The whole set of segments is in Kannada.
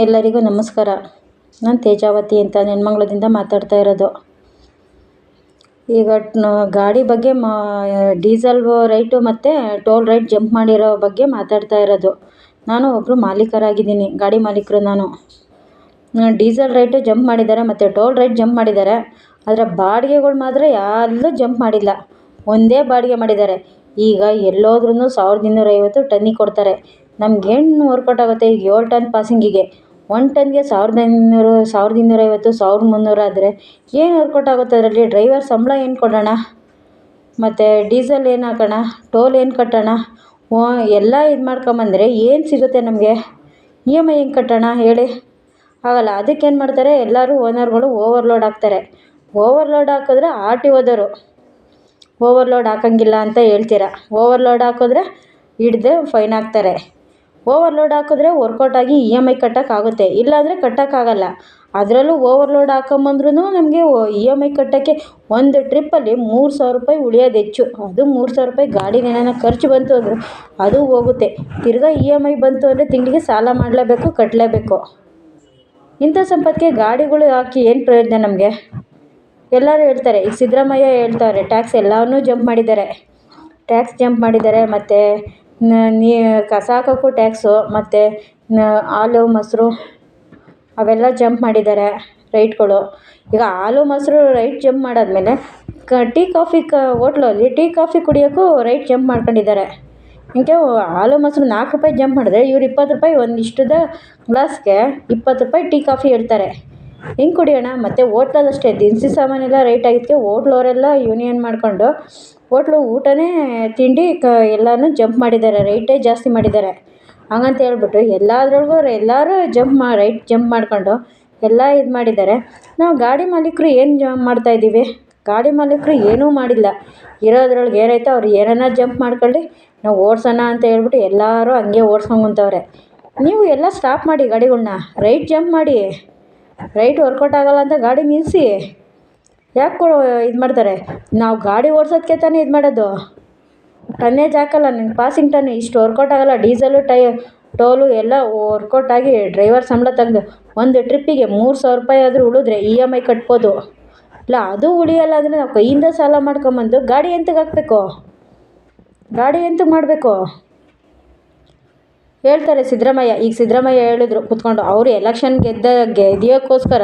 ಎಲ್ಲರಿಗೂ ನಮಸ್ಕಾರ. ನಾನು ತೇಜಾವತಿ ಅಂತ ನೆನ್ಮಂಗ್ಲದಿಂದ ಮಾತಾಡ್ತಾ ಇರೋದು. ಈಗ ಗಾಡಿ ಬಗ್ಗೆ ಡೀಸೆಲ್ ರೈಟು ಮತ್ತು ಟೋಲ್ ರೈಟ್ ಜಂಪ್ ಮಾಡಿರೋ ಬಗ್ಗೆ ಮಾತಾಡ್ತಾ ಇರೋದು. ನಾನು ಒಬ್ಬರು ಮಾಲೀಕರಾಗಿದ್ದೀನಿ, ಗಾಡಿ ಮಾಲೀಕರು ನಾನು. ಡೀಸೆಲ್ ರೈಟು ಜಂಪ್ ಮಾಡಿದ್ದಾರೆ ಮತ್ತು ಟೋಲ್ ರೈಟ್ ಜಂಪ್ ಮಾಡಿದ್ದಾರೆ. ಆದರೆ ಬಾಡಿಗೆಗಳು ಮಾತ್ರ ಎಲ್ಲೂ ಜಂಪ್ ಮಾಡಿಲ್ಲ, ಒಂದೇ ಬಾಡಿಗೆ ಮಾಡಿದ್ದಾರೆ. ಈಗ ಎಲ್ಲೋದ್ರೂ 1250 ಟನ್ನಿಗೆ ಕೊಡ್ತಾರೆ. ನಮ್ಗೇನು ವರ್ಕೌಟ್ ಆಗುತ್ತೆ? ಈಗ 7 ಟನ್ ಪಾಸಿಂಗಿಗೆ 1 ಟನ್ಗೆ 1500, 1250, 1300 ಆದರೆ ಏನು ವರ್ಕೌಟ್ ಆಗುತ್ತೆ? ಅದರಲ್ಲಿ ಡ್ರೈವರ್ ಸಂಬಳ ಏನು ಕೊಡೋಣ? ಮತ್ತು ಡೀಸೆಲ್ ಏನು ಹಾಕೋಣ? ಟೋಲ್ ಏನು ಕಟ್ಟೋಣ? ಎಲ್ಲ ಇದು ಮಾಡ್ಕೊಂಬಂದರೆ ಏನು ಸಿಗುತ್ತೆ ನಮಗೆ? EMI ಹೆಂಗೆ ಕಟ್ಟೋಣ ಹೇಳಿ? ಆಗಲ್ಲ. ಅದಕ್ಕೇನು ಮಾಡ್ತಾರೆ ಎಲ್ಲರೂ ಓನರ್ಗಳು ಓವರ್ಲೋಡ್ ಹಾಕ್ತಾರೆ. ಓವರ್ಲೋಡ್ ಹಾಕಿದ್ರೆ RTOದವರು ಓವರ್ಲೋಡ್ ಹಾಕೋಂಗಿಲ್ಲ ಅಂತ ಹೇಳ್ತೀರಾ. ಓವರ್ಲೋಡ್ ಹಾಕಿದ್ರೆ ಹಿಡ್ದು ಫೈನ್ ಹಾಕ್ತಾರೆ. ಓವರ್ಲೋಡ್ ಹಾಕಿದ್ರೆ ವರ್ಕೌಟ್ ಆಗಿ EMI ಕಟ್ಟೋಕ್ಕಾಗುತ್ತೆ, ಇಲ್ಲಾಂದರೆ ಕಟ್ಟೋಕ್ಕಾಗಲ್ಲ. ಅದರಲ್ಲೂ ಓವರ್ಲೋಡ್ ಹಾಕೊಂಬಂದ್ರೂ ನಮಗೆ EMI ಕಟ್ಟೋಕ್ಕೆ ಒಂದು ಟ್ರಿಪ್ಪಲ್ಲಿ 3000 ರೂಪಾಯಿ ಉಳಿಯೋದು ಹೆಚ್ಚು. ಅದು 3000 ರೂಪಾಯಿ ಗಾಡಿಗೆ ಏನಾರ ಖರ್ಚು ಬಂತು ಅಂದರೆ ಅದು ಹೋಗುತ್ತೆ. ತಿರ್ಗಾ EMI ಬಂತು ಅಂದರೆ ತಿಂಗಳಿಗೆ ಸಾಲ ಮಾಡಲೇಬೇಕು, ಕಟ್ಟಲೇಬೇಕು. ಇಂಥ ಸಂಪತ್ತಿಗೆ ಗಾಡಿಗಳು ಹಾಕಿ ಏನು ಪ್ರಯೋಜನ ನಮಗೆ? ಎಲ್ಲರೂ ಹೇಳ್ತಾರೆ, ಈಗ ಸಿದ್ದರಾಮಯ್ಯ ಹೇಳ್ತಾರೆ ಟ್ಯಾಕ್ಸ್ ಎಲ್ಲವನ್ನೂ ಜಂಪ್ ಮಾಡಿದ್ದಾರೆ. ಟ್ಯಾಕ್ಸ್ ಜಂಪ್ ಮಾಡಿದ್ದಾರೆ ಮತ್ತು ಕಸ ಹಾಕೋಕ್ಕೂ ಟ್ಯಾಕ್ಸು ಮತ್ತು ಹಾಲು ಮೊಸರು ಅವೆಲ್ಲ ಜಂಪ್ ಮಾಡಿದ್ದಾರೆ ರೈಟ್ಗಳು. ಈಗ ಹಾಲು ಮೊಸರು ರೈಟ್ ಜಂಪ್ ಮಾಡಾದ್ಮೇಲೆ ಟೀ ಕಾಫಿ ಹೋಟ್ಲಲ್ಲಿ ಟೀ ಕಾಫಿ ಕುಡಿಯೋಕ್ಕೂ ರೈಟ್ ಜಂಪ್ ಮಾಡ್ಕೊಂಡಿದ್ದಾರೆ. ಹಿಂಗೆ ಹಾಲು ಮೊಸರು 4 ರೂಪಾಯಿ ಜಂಪ್ ಮಾಡಿದ್ರೆ ಇವ್ರು 20 ರೂಪಾಯಿ ಒಂದಿಷ್ಟದ ಗ್ಲಾಸ್ಗೆ 20 ರೂಪಾಯಿ ಟೀ ಕಾಫಿ ಹೇಳ್ತಾರೆ. ಹೆಂಗೆ ಕುಡಿಯೋಣ? ಮತ್ತು ಹೋಟ್ಲಲ್ಲಷ್ಟೇ ದಿನಸಿ ಸಾಮಾನೆಲ್ಲ ರೈಟ್ ಆಗಿದ್ದಕ್ಕೆ ಹೋಟ್ಲವರೆಲ್ಲ ಯೂನಿಯನ್ ಮಾಡಿಕೊಂಡು ಹೋಟ್ಲು ಊಟನೇ ತಿಂಡಿ ಎಲ್ಲನೂ ಜಂಪ್ ಮಾಡಿದ್ದಾರೆ, ರೈಟೇ ಜಾಸ್ತಿ ಮಾಡಿದ್ದಾರೆ. ಹಂಗಂತ ಹೇಳ್ಬಿಟ್ಟು ಎಲ್ಲದ್ರೊಳಗೂ ಎಲ್ಲರೂ ರೈಟ್ ಜಂಪ್ ಮಾಡ್ಕೊಂಡು ಎಲ್ಲ ಇದು ಮಾಡಿದ್ದಾರೆ. ನಾವು ಗಾಡಿ ಮಾಲೀಕರು ಏನು ಮಾಡ್ತಾಯಿದ್ದೀವಿ? ಗಾಡಿ ಮಾಲೀಕರು ಏನೂ ಮಾಡಿಲ್ಲ. ಇರೋದ್ರೊಳಗೆ ಏನೈತೆ ಅವ್ರು ಏನಾರ ಜಂಪ್ ಮಾಡ್ಕೊಳ್ಳಿ, ನಾವು ಓಡಿಸೋಣ ಅಂತ ಹೇಳ್ಬಿಟ್ಟು ಎಲ್ಲರೂ ಹಂಗೆ ಓಡ್ಸ್ಕೊಂಡು ಕುಂತವ್ರೆ. ನೀವು ಎಲ್ಲ ಸ್ಟಾಪ್ ಮಾಡಿ ಗಾಡಿಗಳ್ನ, ರೈಟ್ ಜಂಪ್ ಮಾಡಿ. ರೈಟ್ ವರ್ಕೌಟ್ ಆಗೋಲ್ಲ ಅಂತ ಗಾಡಿ ನಿಲ್ಲಿಸಿ. ಯಾಕೆ ಇದು ಮಾಡ್ತಾರೆ? ನಾವು ಗಾಡಿ ಓಡಿಸೋದಕ್ಕೆ ತಾನೇ ಇದು ಮಾಡೋದು. ಟನ್ನೇಜ್ ಹಾಕಲ್ಲ, ನಿನ್ನ ಪಾಸಿಂಗ್ ಟನ್ನು ಇಷ್ಟು ವರ್ಕೌಟ್ ಆಗೋಲ್ಲ. ಡೀಸೆಲು ಟೋಲು ಎಲ್ಲ ವರ್ಕೌಟ್ ಆಗಿ ಡ್ರೈವರ್ ಸಂಬಳ ತೆಗೆದು ಒಂದು ಟ್ರಿಪ್ಪಿಗೆ 3000 ರೂಪಾಯಿ ಆದರೂ ಉಳಿದ್ರೆ EMI ಕಟ್ಬೋದು. ಇಲ್ಲ ಅದು ಉಳಿಯಲ್ಲ ಅಂದರೆ ನಾವು ಕೈಯಿಂದ ಸಾಲ ಮಾಡ್ಕೊಂಬಂದು ಗಾಡಿ ಎಂತಕ್ಕೆ ಹಾಕಬೇಕು? ಗಾಡಿ ಎಂತಕ್ಕೆ ಮಾಡಬೇಕು? ಹೇಳ್ತಾರೆ ಸಿದ್ದರಾಮಯ್ಯ. ಈಗ ಸಿದ್ದರಾಮಯ್ಯ ಹೇಳಿದ್ರು ಕೂತ್ಕೊಂಡು, ಅವರು ಎಲೆಕ್ಷನ್ ಗೆದ್ದಿಯೋಕ್ಕೋಸ್ಕರ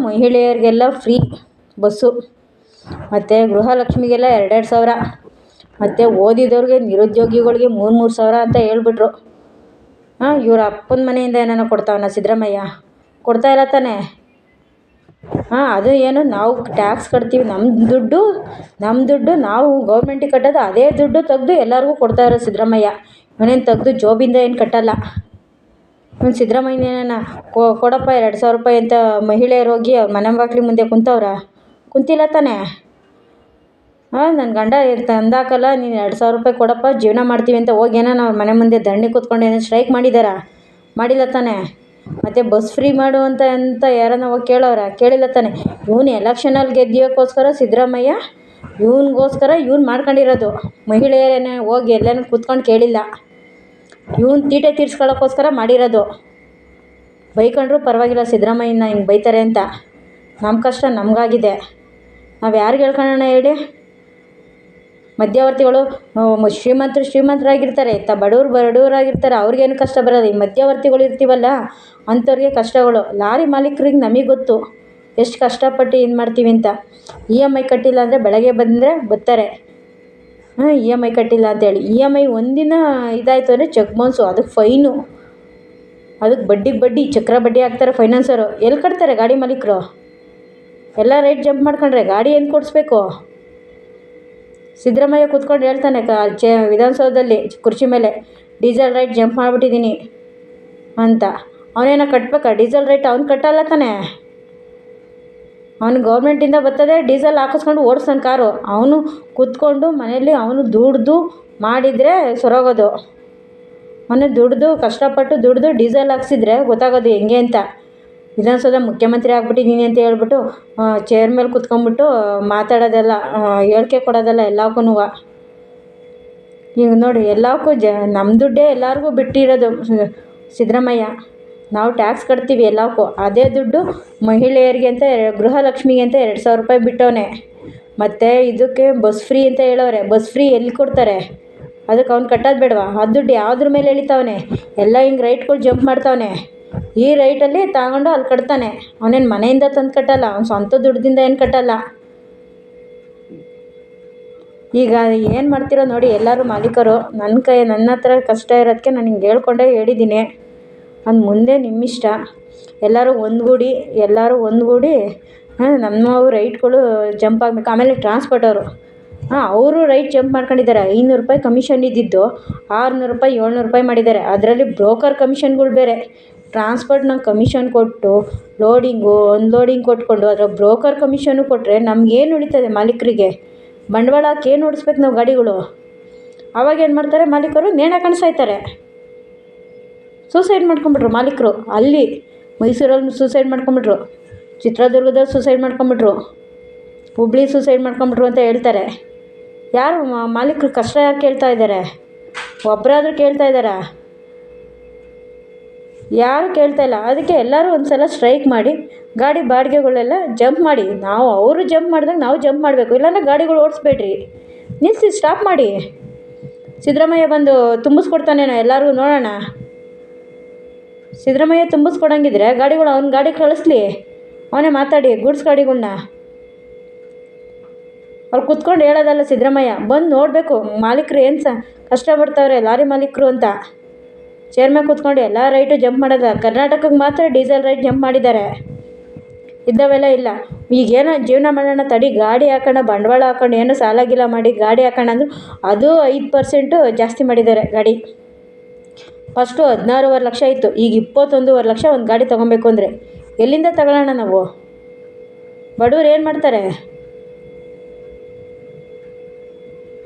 ಮಹಿಳೆಯರಿಗೆಲ್ಲ ಫ್ರೀ ಬಸ್ಸು ಮತ್ತು ಗೃಹಲಕ್ಷ್ಮಿಗೆಲ್ಲ 2,000 ಮತ್ತು ಓದಿದವ್ರಿಗೆ ನಿರುದ್ಯೋಗಿಗಳಿಗೆ 3,000 ಅಂತ ಹೇಳ್ಬಿಟ್ರು. ಇವ್ರ ಅಪ್ಪನ ಮನೆಯಿಂದ ಏನಾರ ಕೊಡ್ತಾವನ ಸಿದ್ದರಾಮಯ್ಯ? ಕೊಡ್ತಾ ಇಲ್ಲ ತಾನೇ. ಅದು ಏನು ನಾವು ಟ್ಯಾಕ್ಸ್ ಕಟ್ತೀವಿ, ನಮ್ಮ ದುಡ್ಡು ನಾವು ಗೌರ್ಮೆಂಟಿಗೆ ಕಟ್ಟೋದು, ಅದೇ ದುಡ್ಡು ತೆಗೆದು ಎಲ್ಲರಿಗೂ ಕೊಡ್ತಾ ಇರೋ ಸಿದ್ದರಾಮಯ್ಯ. ಇವನೇನು ತೆಗೆದು ಜೋಬಿಂದ ಏನು ಕಟ್ಟಲ್ಲ. ಇವನು ಸಿದ್ದರಾಮಯ್ಯನ ಕೊಡಪ್ಪ 2,000 ರೂಪಾಯಿ ಅಂತ ಮಹಿಳೆಯರು ಹೋಗಿ ಅವ್ರ ಮನೆ ಬಾಗಿಲು ಮುಂದೆ ಕುಂತಿಲ್ಲ ತಾನೇ. ನನ್ನ ಗಂಡ ತಂದಾಕಲ್ಲ, ನೀನು 2,000 ರೂಪಾಯಿ ಕೊಡಪ್ಪ ಜೀವನ ಮಾಡ್ತೀವಿ ಅಂತ ಹೋಗಿ ಏನೋ ಅವ್ರ ಮನೆ ಮುಂದೆ ಧರಣಿ ಕೂತ್ಕೊಂಡು ಏನೋ ಸ್ಟ್ರೈಕ್ ಮಾಡಿದಾರಾ? ಮಾಡಿಲ್ಲ ತಾನೇ. ಮತ್ತು ಬಸ್ ಫ್ರೀ ಮಾಡು ಅಂತ ಯಾರನ್ನ ಹೋಗಿ ಕೇಳಿಲ್ಲ ತಾನೇ. ಇವನು ಎಲೆಕ್ಷನಲ್ಲಿ ಗೆದ್ದಿಯೋಕ್ಕೋಸ್ಕರ ಸಿದ್ದರಾಮಯ್ಯ ಇವನಿಗೋಸ್ಕರ ಮಾಡ್ಕೊಂಡಿರೋದು. ಮಹಿಳೆಯರೇನೇ ಹೋಗಿ ಎಲ್ಲನೂ ಕೂತ್ಕೊಂಡು ಕೇಳಿಲ್ಲ. ಇವನು ತೀಟೆ ತೀರ್ಸ್ಕೊಳ್ಳೋಕ್ಕೋಸ್ಕರ ಮಾಡಿರೋದು. ಬೈಕೊಂಡ್ರೂ ಪರವಾಗಿಲ್ಲ ಸಿದ್ದರಾಮಯ್ಯನ ಹಿಂಗೆ ಬೈತಾರೆ ಅಂತ. ನಮ್ಮ ಕಷ್ಟ ನಮಗಾಗಿದೆ, ನಾವು ಯಾರಿಗೆ ಹೇಳ್ಕೊಳ್ಳೋಣ ಹೇಳಿ? ಮಧ್ಯವರ್ತಿಗಳು ಶ್ರೀಮಂತರಾಗಿರ್ತಾರೆ, ಬಡವರಾಗಿರ್ತಾರೆ, ಅವ್ರಿಗೇನು ಕಷ್ಟ ಬರೋದು. ಈ ಮಧ್ಯವರ್ತಿಗಳು ಇರ್ತೀವಲ್ಲ ಅಂಥವ್ರಿಗೆ ಕಷ್ಟಗಳು. ಲಾರಿ ಮಾಲೀಕರಿಗೆ ನಮಗೆ ಗೊತ್ತು ಎಷ್ಟು ಕಷ್ಟಪಟ್ಟು ಇದು ಮಾಡ್ತೀವಿ ಅಂತ. EMI ಕಟ್ಟಿಲ್ಲ ಅಂದರೆ ಬೆಳಗ್ಗೆ ಬಂದರೆ ಬರ್ತಾರೆ, EMI ಕಟ್ಟಿಲ್ಲ ಅಂತೇಳಿ. EMI ಒಂದಿನ ಇದಾಯಿತು ಅಂದರೆ ಚೆಕ್ ಬೌನ್ಸು, ಅದಕ್ಕೆ ಫೈನು, ಅದಕ್ಕೆ ಬಡ್ಡಿ ಚಕ್ರ ಬಡ್ಡಿ ಹಾಕ್ತಾರೆ ಫೈನಾನ್ಸರು. ಎಲ್ಲಿ ಕಟ್ತಾರೆ ಗಾಡಿ ಮಾಲೀಕರು? ಎಲ್ಲ ರೈಟ್ ಜಂಪ್ ಮಾಡ್ಕೊಂಡ್ರೆ ಗಾಡಿ ಏನು ಕೊಡಿಸ್ಬೇಕು? ಸಿದ್ದರಾಮಯ್ಯ ಕೂತ್ಕೊಂಡು ಹೇಳ್ತಾನೆ ವಿಧಾನಸೌಧದಲ್ಲಿ ಕುರ್ಚಿ ಮೇಲೆ, ಡೀಸೆಲ್ ರೈಟ್ ಜಂಪ್ ಮಾಡಿಬಿಟ್ಟಿದ್ದೀನಿ ಅಂತ. ಅವನೇನೋ ಕಟ್ಟಬೇಕಾ ಡೀಸೆಲ್ ರೈಟ್? ಅವ್ನು ಕಟ್ಟಲ್ಲ ತಾನೇ. ಅವನು ಗೌರ್ಮೆಂಟಿಂದ ಬರ್ತದೆ, ಡೀಸೆಲ್ ಹಾಕಿಸ್ಕೊಂಡು ಓಡಿಸ್ತಾನೆ ಕಾರು. ಅವನು ಕೂತ್ಕೊಂಡು ಮನೇಲಿ ಅವನು ದುಡ್ದು ಮಾಡಿದರೆ ಸರೋಗೋದು. ಅವನು ಕಷ್ಟಪಟ್ಟು ದುಡ್ದು ಡೀಸೆಲ್ ಹಾಕ್ಸಿದ್ರೆ ಗೊತ್ತಾಗೋದು ಹೆಂಗೆ ಅಂತ. ವಿಧಾನಸೌಧ ಮುಖ್ಯಮಂತ್ರಿ ಆಗ್ಬಿಟ್ಟಿದ್ದೀನಿ ಅಂತ ಹೇಳ್ಬಿಟ್ಟು ಚೇರ್ ಮೇಲೆ ಕೂತ್ಕೊಂಡ್ಬಿಟ್ಟು ಮಾತಾಡೋದೆಲ್ಲ, ಹೇಳಿಕೆ ಕೊಡೋದೆಲ್ಲ ಎಲ್ಲಕ್ಕೂ. ಈಗ ನೋಡಿ ಎಲ್ಲಕ್ಕೂ ನಮ್ಮ ದುಡ್ಡೇ ಎಲ್ಲರಿಗೂ ಬಿಟ್ಟಿರೋದು ಸಿದ್ದರಾಮಯ್ಯ. ನಾವು ಟ್ಯಾಕ್ಸ್ ಕಟ್ತೀವಿ ಎಲ್ಲಕ್ಕೂ. ಅದೇ ದುಡ್ಡು ಮಹಿಳೆಯರಿಗೆ ಅಂತ ಗೃಹಲಕ್ಷ್ಮಿಗೆ ಅಂತ 2,000 ರೂಪಾಯಿ ಬಿಟ್ಟವನೆ. ಮತ್ತು ಇದಕ್ಕೆ ಬಸ್ ಫ್ರೀ ಅಂತ ಹೇಳೋರೆ. ಬಸ್ ಫ್ರೀ ಎಲ್ಲಿ ಕೊಡ್ತಾರೆ? ಅದಕ್ಕೆ ಅವ್ನು ಕಟ್ಟೋದು ಬೇಡವಾ? ಆ ದುಡ್ಡು ಯಾವುದ್ರ ಮೇಲೆ ಎಳಿತಾವನೆ? ಎಲ್ಲ ಹಿಂಗೆ ರೈಟ್ಗಳು ಜಂಪ್ ಮಾಡ್ತಾವನೆ. ಈ ರೈಟಲ್ಲಿ ತಗೊಂಡು ಅಲ್ಲಿ ಕಟ್ತಾನೆ. ಅವನೇನು ಮನೆಯಿಂದ ತಂದು ಕಟ್ಟಲ್ಲ, ಅವ್ನು ಸ್ವಂತ ದುಡ್ಡಿಂದ ಏನು ಕಟ್ಟಲ್ಲ. ಈಗ ಏನು ಮಾಡ್ತಿರೋ ನೋಡಿ ಎಲ್ಲರೂ ಮಾಲೀಕರು. ನನ್ನ ಹತ್ರ ಕಷ್ಟ ಇರೋದಕ್ಕೆ ನಾನು ಹಿಂಗೆ ಹೇಳ್ಕೊಂಡೇ ಹೇಳಿದ್ದೀನಿ. ಅದು ಮುಂದೆ ನಿಮ್ಮಿಷ್ಟ. ಎಲ್ಲರೂ ಒಂದುಗೂಡಿ ನಮ್ಮವು ರೈಟ್ಗಳು ಜಂಪ್ ಆಗಬೇಕು. ಆಮೇಲೆ ಟ್ರಾನ್ಸ್ಪೋರ್ಟವರು ಅವರು ರೈಟ್ ಜಂಪ್ ಮಾಡ್ಕೊಂಡಿದ್ದಾರೆ. 500 ರೂಪಾಯಿ ಕಮಿಷನ್ ಇದ್ದಿದ್ದು 600 ರೂಪಾಯಿ 700 ರೂಪಾಯಿ ಮಾಡಿದ್ದಾರೆ. ಅದರಲ್ಲಿ ಬ್ರೋಕರ್ ಕಮಿಷನ್ಗಳು ಬೇರೆ. ಟ್ರಾನ್ಸ್ಪೋರ್ಟ್ನಾಗ ಕಮಿಷನ್ ಕೊಟ್ಟು ಲೋಡಿಂಗು ಅನ್ಲೋಡಿಂಗ್ ಕೊಟ್ಕೊಂಡು ಅದರ ಬ್ರೋಕರ್ ಕಮಿಷನ್ನು ಕೊಟ್ಟರೆ ನಮಗೇನು ಉಳಿತದೆ? ಮಾಲೀಕರಿಗೆ ಬಂಡವಾಳ ಹಾಕಿ ಏನು ಓಡಿಸ್ಬೇಕು ನಾವು ಗಾಡಿಗಳು? ಆವಾಗ ಏನು ಮಾಡ್ತಾರೆ ಮಾಲೀಕರು? ನೇಣು ಹಾಕೊಂಡು ಸಾಯ್ತಾರೆ. ಸೂಸೈಡ್ ಮಾಡ್ಕೊಂಬಿಟ್ರು ಮಾಲೀಕರು. ಅಲ್ಲಿ ಮೈಸೂರಲ್ಲಿ ಸೂಸೈಡ್ ಮಾಡ್ಕೊಂಬಿಟ್ರು, ಚಿತ್ರದುರ್ಗದಲ್ಲಿ ಸೂಸೈಡ್ ಮಾಡ್ಕೊಂಬಿಟ್ರು, ಹುಬ್ಳಿ ಸೂಸೈಡ್ ಮಾಡ್ಕೊಂಬಿಟ್ರು ಅಂತ ಹೇಳ್ತಾರೆ. ಯಾರು ಮಾಲೀಕರು ಕಷ್ಟ ಯಾಕೆ ಕೇಳ್ತಾ ಇದ್ದಾರೆ? ಒಬ್ಬರಾದ್ರೂ ಕೇಳ್ತಾ ಇದ್ದಾರಾ? ಯಾರೂ ಕೇಳ್ತಾ ಇಲ್ಲ. ಅದಕ್ಕೆ ಎಲ್ಲರೂ ಒಂದು ಸಲ ಸ್ಟ್ರೈಕ್ ಮಾಡಿ ಗಾಡಿ ಬಾಡಿಗೆಗಳೆಲ್ಲ ಜಂಪ್ ಮಾಡಿ. ಅವರು ಜಂಪ್ ಮಾಡಿದಾಗ ನಾವು ಜಂಪ್ ಮಾಡಬೇಕು. ಇಲ್ಲಾಂದ್ರೆ ಗಾಡಿಗಳು ಓಡಿಸ್ಬೇಡ್ರಿ, ನಿಲ್ಲಿಸಿ, ಸ್ಟಾಪ್ ಮಾಡಿ. ಸಿದ್ದರಾಮಯ್ಯ ಬಂದು ತುಂಬಿಸ್ಕೊಡ್ತಾನೇನೋ ಎಲ್ಲರಿಗೂ ನೋಡೋಣ. ಸಿದ್ದರಾಮಯ್ಯ ತುಂಬಿಸ್ಕೊಡಂಗಿದ್ರೆ ಗಾಡಿಗಳು ಅವ್ನ ಗಾಡಿ ಕಳಿಸ್ಲಿ, ಅವನೇ ಮಾತಾಡಿ ಗೂಡ್ಸ್ ಗಾಡಿಗಳನ್ನ. ಅವ್ರು ಕುತ್ಕೊಂಡು ಹೇಳೋದಲ್ಲ ಸಿದ್ದರಾಮಯ್ಯ, ಬಂದು ನೋಡಬೇಕು ಮಾಲೀಕರು ಏನು ಕಷ್ಟಪಡ್ತಾವ್ರೆ ಲಾರಿ ಮಾಲೀಕರು ಅಂತ. ಚೇರ್ ಮೇಲೆ ಕೂತ್ಕೊಂಡು ಎಲ್ಲ ರೈಟು ಜಂಪ್ ಮಾಡೋದ. ಕರ್ನಾಟಕಕ್ಕೆ ಮಾತ್ರ ಡೀಸೆಲ್ ರೈಟ್ ಜಂಪ್ ಮಾಡಿದ್ದಾರೆ, ಇದ್ದವೆಲ್ಲ ಇಲ್ಲ. ಈಗೇನೋ ಜೀವನ ಮಾಡೋಣ ತಡಿ, ಗಾಡಿ ಹಾಕೋಣ, ಬಂಡವಾಳ ಹಾಕೊಂಡು ಏನೋ ಸಾಲ ಗೀಲ ಮಾಡಿ ಗಾಡಿ ಹಾಕೋಣ ಅಂದರು ಅದು 5% ಜಾಸ್ತಿ ಮಾಡಿದ್ದಾರೆ ಗಾಡಿ. ಫಸ್ಟು 16.5 ಲಕ್ಷ ಇತ್ತು, ಈಗ 21.5 ಲಕ್ಷ ಒಂದು ಗಾಡಿ ತೊಗೊಬೇಕು ಅಂದರೆ ಎಲ್ಲಿಂದ ತಗೊಳ್ಳೋಣ ನಾವು? ಬಡವ್ರು ಏನು ಮಾಡ್ತಾರೆ?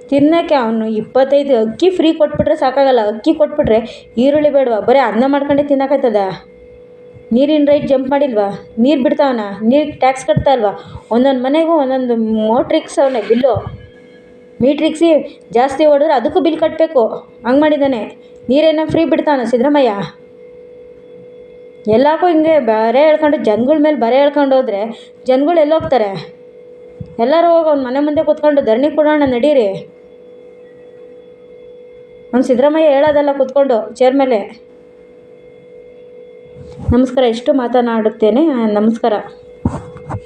ತಿನ್ನೋಕ್ಕೆ ಅವನು 25 ಅಕ್ಕಿ ಫ್ರೀ ಕೊಟ್ಬಿಟ್ರೆ ಸಾಕಾಗಲ್ಲ. ಅಕ್ಕಿ ಕೊಟ್ಬಿಟ್ರೆ ಈರುಳ್ಳಿ ಬೇಡವಾ? ಬರೀ ಅನ್ನ ಮಾಡ್ಕೊಂಡೆ ತಿನ್ನೋಕ್ಕಾಯ್ತದ? ನೀರಿನ ರೈಟ್ ಜಂಪ್ ಮಾಡಿಲ್ವಾ? ನೀರು ಬಿಡ್ತಾವನ? ನೀರಿಗೆ ಟ್ಯಾಕ್ಸ್ ಕಟ್ತಾ ಇಲ್ವಾ? ಒಂದೊಂದು ಮನೆಗೂ ಒಂದೊಂದು ಮೋಟ್ರಿಕ್ಸ್ ಅವನೇ ಬಿಲ್ಲು. ಮೀಟ್ರಿಕ್ಸಿ ಜಾಸ್ತಿ ಹೊಡೆದ್ರೆ ಅದಕ್ಕೂ ಬಿಲ್ ಕಟ್ಟಬೇಕು. ಹಂಗೆ ಮಾಡಿದ್ದಾನೆ. ನೀರೇನೋ ಫ್ರೀ ಬಿಡ್ತಾವನ ಸಿದ್ದರಾಮಯ್ಯ? ಎಲ್ಲಕ್ಕೂ ಹಿಂಗೆ ಬರೆ ಹೇಳ್ಕೊಂಡು ಜನಗಳ ಮೇಲೆ ಬರೆ ಹೇಳ್ಕೊಂಡು ಹೋದರೆ ಜನಗಳು ಎಲ್ಲೋಗ್ತಾರೆ? ಎಲ್ಲರೂ ಹೋಗಿ ಅವ್ನ ಮನೆ ಮುಂದೆ ಕೂತ್ಕೊಂಡು ಧರಣಿ ಕೊಡೋಣ ನಡೀರಿ. ಅವ್ನು ಸಿದ್ದರಾಮಯ್ಯ ಹೇಳೋದಲ್ಲ ಕೂತ್ಕೊಂಡು ಚೇರ್ ಮೇಲೆ. ನಮಸ್ಕಾರ. ಇಷ್ಟು ಮಾತನಾಡುತ್ತೇನೆ. ನಮಸ್ಕಾರ.